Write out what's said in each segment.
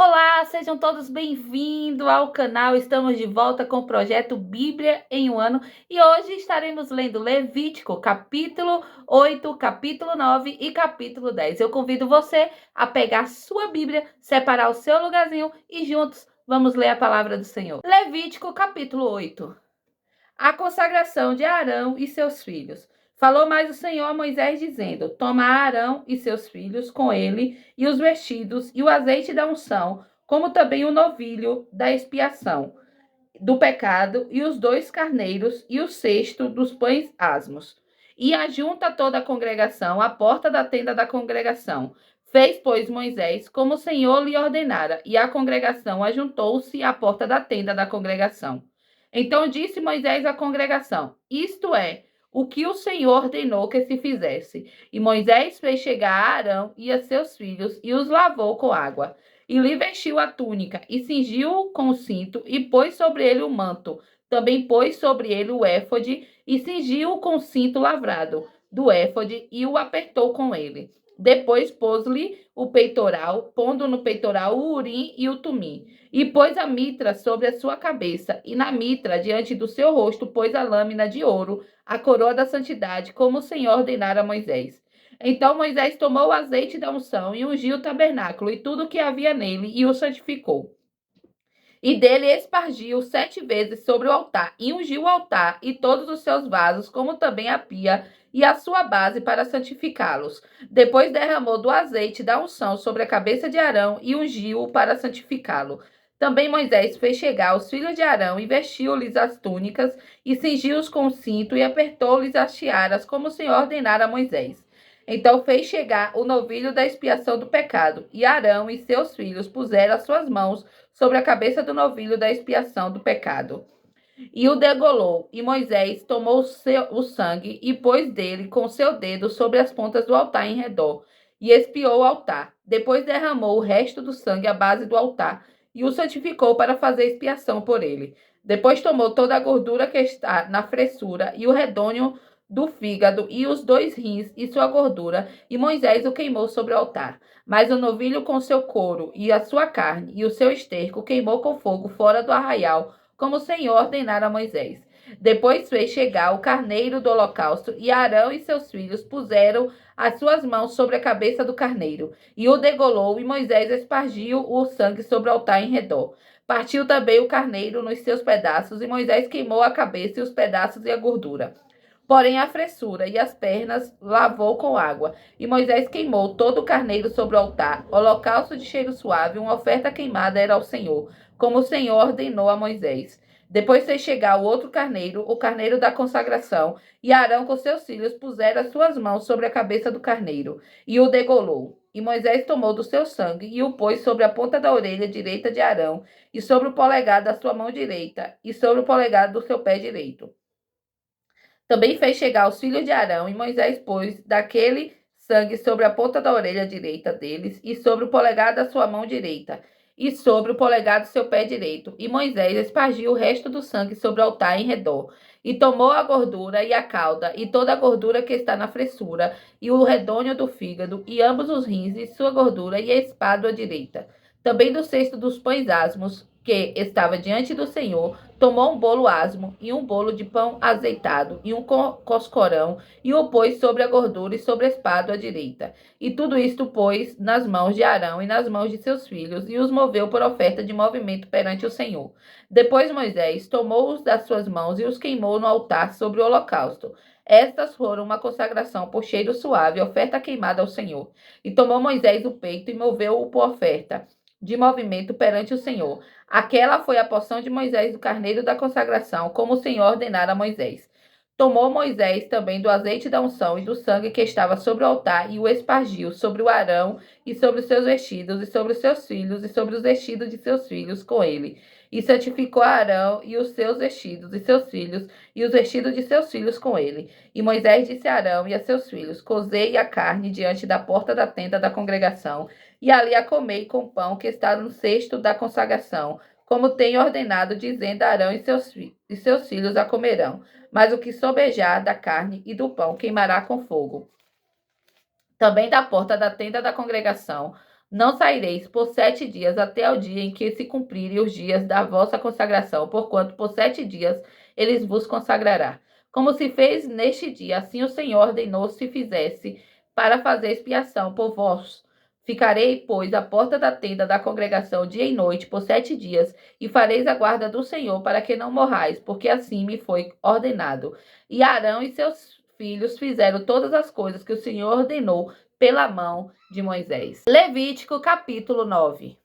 Olá, sejam todos bem-vindos ao canal. Estamos de volta com o projeto Bíblia em um Ano e hoje estaremos lendo Levítico, capítulo 8, capítulo 9 e capítulo 10. Eu convido você a pegar sua Bíblia, separar o seu lugarzinho e juntos vamos ler a palavra do Senhor. Levítico, capítulo 8. A consagração de Arão e seus filhos. Falou mais o Senhor a Moisés, dizendo: Toma Arão e seus filhos com ele, e os vestidos, e o azeite da unção, como também o novilho da expiação do pecado, e os 2 carneiros, e o cesto dos pães asmos. E ajunta toda a congregação à porta da tenda da congregação. Fez, pois, Moisés como o Senhor lhe ordenara, e a congregação ajuntou-se à porta da tenda da congregação. Então disse Moisés à congregação: Isto é o que o Senhor ordenou que se fizesse. E Moisés fez chegar a Arão e a seus filhos, e os lavou com água. E lhe vestiu a túnica, e cingiu-o com o cinto, e pôs sobre ele o manto. Também pôs sobre ele o éfode, e cingiu-o com o cinto lavrado do éfode, e o apertou com ele. Depois pôs-lhe o peitoral, pondo no peitoral o urim e o tumim. E pôs a mitra sobre a sua cabeça, e na mitra, diante do seu rosto, pôs a lâmina de ouro, a coroa da santidade, como o Senhor ordenara a Moisés. Então Moisés tomou o azeite da unção e ungiu o tabernáculo e tudo o que havia nele, e o santificou. E dele espargiu 7 vezes sobre o altar, e ungiu o altar e todos os seus vasos, como também a pia e a sua base, para santificá-los. Depois derramou do azeite da unção sobre a cabeça de Arão e ungiu-o para santificá-lo. Também Moisés fez chegar os filhos de Arão e vestiu-lhes as túnicas, e cingiu-os com o cinto, e apertou-lhes as tiaras, como o Senhor ordenara a Moisés. Então fez chegar o novilho da expiação do pecado, e Arão e seus filhos puseram as suas mãos sobre a cabeça do novilho da expiação do pecado. E o degolou, e Moisés tomou o sangue e pôs dele com seu dedo sobre as pontas do altar em redor, e expiou o altar. Depois derramou o resto do sangue à base do altar, e o santificou para fazer expiação por ele. Depois tomou toda a gordura que está na fressura, e o redônio do fígado, e os 2 rins, e sua gordura, e Moisés o queimou sobre o altar. Mas o novilho com seu couro, e a sua carne, e o seu esterco, queimou com fogo fora do arraial, como o Senhor ordenara a Moisés. Depois fez chegar o carneiro do holocausto, e Arão e seus filhos puseram as suas mãos sobre a cabeça do carneiro, e o degolou, e Moisés espargiu o sangue sobre o altar em redor. Partiu também o carneiro nos seus pedaços, e Moisés queimou a cabeça e os pedaços e a gordura. Porém, a fressura e as pernas lavou com água. E Moisés queimou todo o carneiro sobre o altar. Holocausto de cheiro suave, uma oferta queimada era ao Senhor, como o Senhor ordenou a Moisés. Depois fez chegar o outro carneiro, o carneiro da consagração, e Arão com seus filhos puseram as suas mãos sobre a cabeça do carneiro, e o degolou. E Moisés tomou do seu sangue e o pôs sobre a ponta da orelha direita de Arão, e sobre o polegar da sua mão direita, e sobre o polegar do seu pé direito. Também fez chegar os filhos de Arão, e Moisés pôs daquele sangue sobre a ponta da orelha direita deles, e sobre o polegar da sua mão direita, e sobre o polegar do seu pé direito. E Moisés espargiu o resto do sangue sobre o altar em redor. E tomou a gordura e a cauda, e toda a gordura que está na fressura, e o redônio do fígado, e ambos os rins, e sua gordura, e a espada à direita. Também do cesto dos pães asmos, que estava diante do Senhor, tomou um bolo asmo e um bolo de pão azeitado e um coscorão, e o pôs sobre a gordura e sobre a espada à direita. E tudo isto pôs nas mãos de Arão e nas mãos de seus filhos, e os moveu por oferta de movimento perante o Senhor. Depois Moisés tomou-os das suas mãos e os queimou no altar sobre o holocausto. Estas foram uma consagração por cheiro suave, oferta queimada ao Senhor. E tomou Moisés o peito e moveu-o por oferta de movimento perante o Senhor. Aquela foi a porção de Moisés do carneiro da consagração, como o Senhor ordenara a Moisés. Tomou Moisés também do azeite da unção e do sangue que estava sobre o altar, e o espargiu sobre o Arão e sobre os seus vestidos, e sobre os seus filhos, e sobre os vestidos de seus filhos com ele. E santificou Arão e os seus vestidos, e seus filhos, e os vestidos de seus filhos com ele. E Moisés disse a Arão e a seus filhos: Cozei a carne diante da porta da tenda da congregação, e ali a comei com pão que está no cesto da consagração, como tenho ordenado, dizendo: Arão e seus filhos a comerão. Mas o que sobejar da carne e do pão queimará com fogo. Também da porta da tenda da congregação, Não saireis por 7 dias até o dia em que se cumprirem os dias da vossa consagração, porquanto por 7 dias eles vos consagrará. Como se fez neste dia, assim o Senhor ordenou se fizesse para fazer expiação por vós. Ficarei, pois, à porta da tenda da congregação dia e noite por 7 dias, e fareis a guarda do Senhor para que não morrais, porque assim me foi ordenado. E Arão e seus filhos fizeram todas as coisas que o Senhor ordenou pela mão de Moisés. Levítico capítulo 9.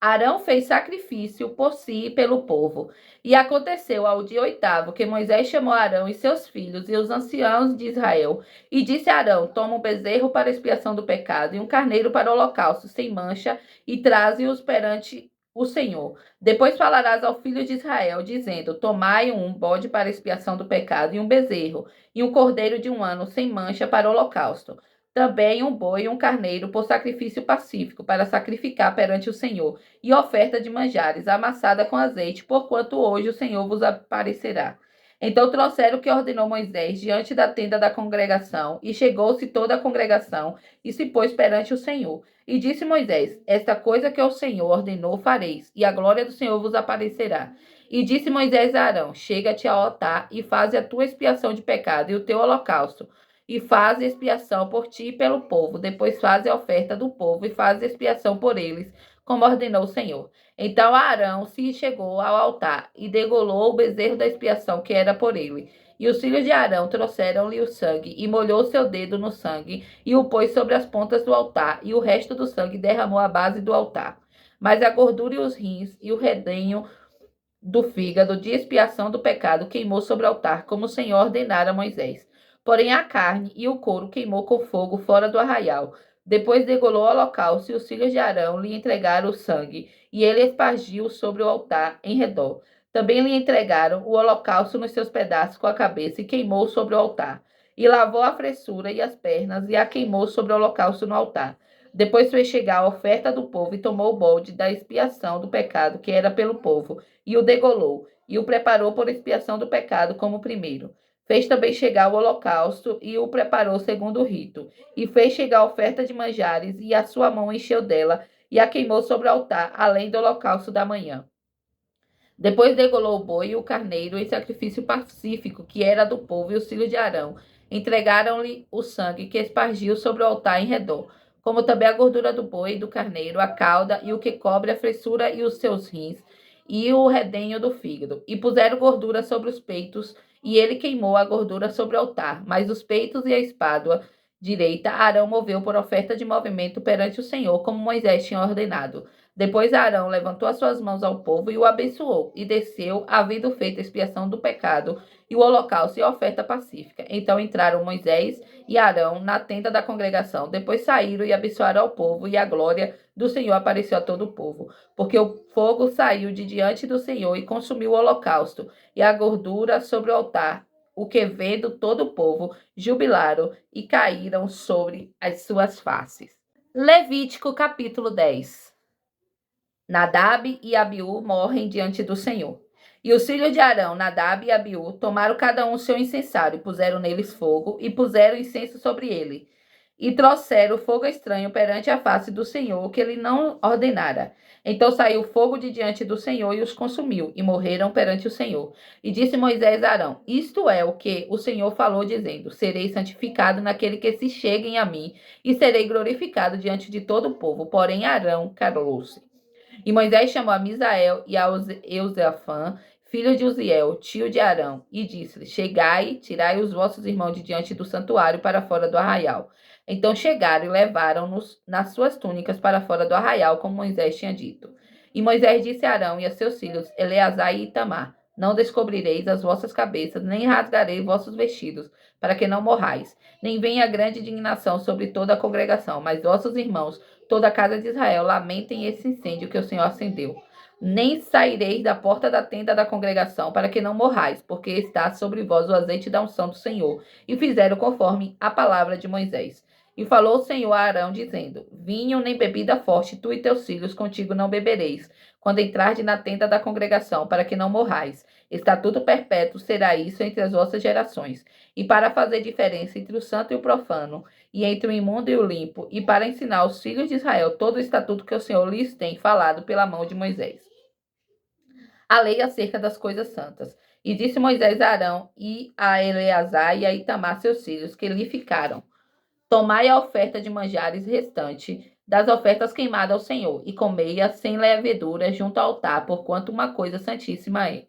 Arão fez sacrifício por si e pelo povo. E aconteceu ao dia 8º que Moisés chamou Arão e seus filhos e os anciãos de Israel, e disse a Arão: toma um bezerro para expiação do pecado e um carneiro para o holocausto sem mancha, e traze-os perante o Senhor. Depois falarás ao filho de Israel, dizendo: tomai um bode para expiação do pecado, e um bezerro, e um cordeiro de 1 ano sem mancha para o holocausto. Também um boi e um carneiro por sacrifício pacífico, para sacrificar perante o Senhor, e oferta de manjares, amassada com azeite, porquanto hoje o Senhor vos aparecerá. Então trouxeram o que ordenou Moisés diante da tenda da congregação, e chegou-se toda a congregação, e se pôs perante o Senhor. E disse Moisés: esta coisa que o Senhor ordenou fareis, e a glória do Senhor vos aparecerá. E disse Moisés a Arão: chega-te ao altar, e faze a tua expiação de pecado, e o teu holocausto, e faze expiação por ti e pelo povo. Depois faze a oferta do povo, e faze expiação por eles, como ordenou o Senhor. Então Arão se chegou ao altar e degolou o bezerro da expiação que era por ele. E os filhos de Arão trouxeram-lhe o sangue, e molhou seu dedo no sangue, e o pôs sobre as pontas do altar, e o resto do sangue derramou à base do altar. Mas a gordura e os rins, e o redenho do fígado de expiação do pecado queimou sobre o altar, como o Senhor ordenara a Moisés. Porém a carne e o couro queimou com fogo fora do arraial. Depois degolou o holocausto, e os filhos de Arão lhe entregaram o sangue, e ele espargiu sobre o altar em redor. Também lhe entregaram o holocausto nos seus pedaços com a cabeça, e queimou sobre o altar. E lavou a fressura e as pernas, e a queimou sobre o holocausto no altar. Depois fez chegar a oferta do povo, e tomou o bode da expiação do pecado, que era pelo povo, e o degolou, e o preparou por expiação do pecado como primeiro. Fez também chegar o holocausto, e o preparou segundo o rito. E fez chegar a oferta de manjares, e a sua mão encheu dela, e a queimou sobre o altar, além do holocausto da manhã. Depois degolou o boi e o carneiro em sacrifício pacífico, que era do povo, e os filhos de Arão entregaram-lhe o sangue que espargiu sobre o altar em redor, como também a gordura do boi e do carneiro, a cauda e o que cobre a fressura e os seus rins, e o redenho do fígado. E puseram gordura sobre os peitos, e ele queimou a gordura sobre o altar. Mas os peitos e a espádua direita Arão moveu por oferta de movimento perante o Senhor, como Moisés tinha ordenado. Depois Arão levantou as suas mãos ao povo e o abençoou, e desceu, havendo feito expiação do pecado, e o holocausto e a oferta pacífica. Então entraram Moisés e Arão na tenda da congregação. Depois saíram e abençoaram ao povo, e a glória do Senhor apareceu a todo o povo. Porque o fogo saiu de diante do Senhor e consumiu o holocausto, e a gordura sobre o altar, o que vendo todo o povo, jubilaram e caíram sobre as suas faces. Levítico capítulo 10. Nadab e Abiú morrem diante do Senhor. E os filhos de Arão, Nadab e Abiú, tomaram cada um o seu incensário, puseram neles fogo, e puseram incenso sobre ele. E trouxeram fogo estranho perante a face do Senhor, que ele não ordenara. Então saiu fogo de diante do Senhor e os consumiu, e morreram perante o Senhor. E disse Moisés a Arão: isto é o que o Senhor falou, dizendo: serei santificado naquele que se cheguem a mim, e serei glorificado diante de todo o povo. Porém Arão calou-se. E Moisés chamou a Misael e a Eusafã, filho de Uziel, tio de Arão, e disse-lhe: chegai, tirai os vossos irmãos de diante do santuário para fora do arraial. Então chegaram e levaram-nos nas suas túnicas para fora do arraial, como Moisés tinha dito. E Moisés disse a Arão e a seus filhos, Eleazar e Itamar: não descobrireis as vossas cabeças, nem rasgarei vossos vestidos, para que não morrais. Nem venha grande indignação sobre toda a congregação, mas vossos irmãos, toda a casa de Israel, lamentem esse incêndio que o Senhor acendeu. Nem saireis da porta da tenda da congregação, para que não morrais, porque está sobre vós o azeite da unção do Senhor. E fizeram conforme a palavra de Moisés. E falou o Senhor a Arão, dizendo: vinho nem bebida forte, tu e teus filhos contigo não bebereis, quando entrardes na tenda da congregação, para que não morrais. Estatuto perpétuo será isso entre as vossas gerações. E para fazer diferença entre o santo e o profano, e entre o imundo e o limpo, e para ensinar aos filhos de Israel todo o estatuto que o Senhor lhes tem falado pela mão de Moisés. A lei acerca das coisas santas. E disse Moisés a Arão e a Eleazar e a Itamar, seus filhos, que lhe ficaram: tomai a oferta de manjares restante das ofertas queimadas ao Senhor, e comei-a sem levedura junto ao altar, porquanto uma coisa santíssima é.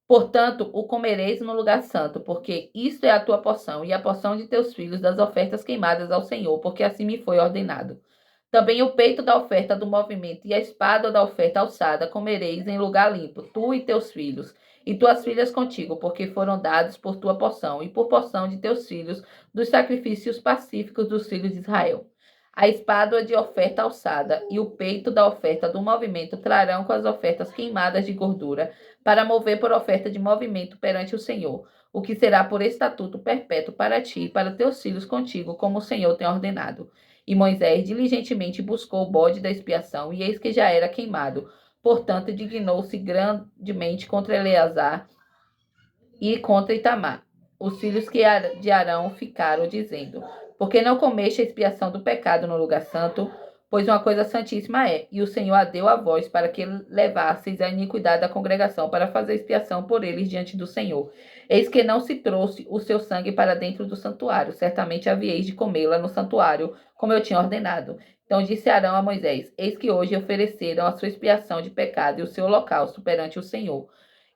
Portanto, o comereis no lugar santo, porque isto é a tua porção, e a porção de teus filhos das ofertas queimadas ao Senhor, porque assim me foi ordenado. Também o peito da oferta do movimento e a espada da oferta alçada comereis em lugar limpo, tu e teus filhos, e tuas filhas contigo, porque foram dados por tua porção, e por porção de teus filhos, dos sacrifícios pacíficos dos filhos de Israel. A espada de oferta alçada e o peito da oferta do movimento trarão com as ofertas queimadas de gordura, para mover por oferta de movimento perante o Senhor, o que será por estatuto perpétuo para ti e para teus filhos contigo, como o Senhor tem ordenado. E Moisés diligentemente buscou o bode da expiação, e eis que já era queimado. Portanto, dignou-se grandemente contra Eleazar e contra Itamar. Os filhos de Arão ficaram, dizendo: por que não comeste a expiação do pecado no lugar santo? Pois uma coisa santíssima é, e o Senhor a deu a vós para que levasseis a iniquidade da congregação, para fazer expiação por eles diante do Senhor. Eis que não se trouxe o seu sangue para dentro do santuário, certamente havíeis de comê-la no santuário, como eu tinha ordenado. Então disse Arão a Moisés: eis que hoje ofereceram a sua expiação de pecado e o seu holocausto perante o Senhor.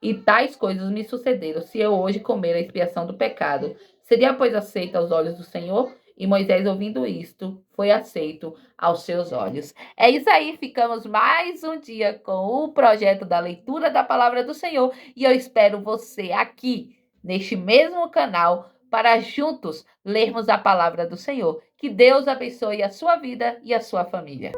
E tais coisas me sucederam, se eu hoje comer a expiação do pecado. Seria, pois, aceita aos olhos do Senhor? E Moisés, ouvindo isto, foi aceito aos seus olhos. É isso aí, ficamos mais um dia com o projeto da leitura da palavra do Senhor. E eu espero você aqui, neste mesmo canal, para juntos lermos a palavra do Senhor. Que Deus abençoe a sua vida e a sua família.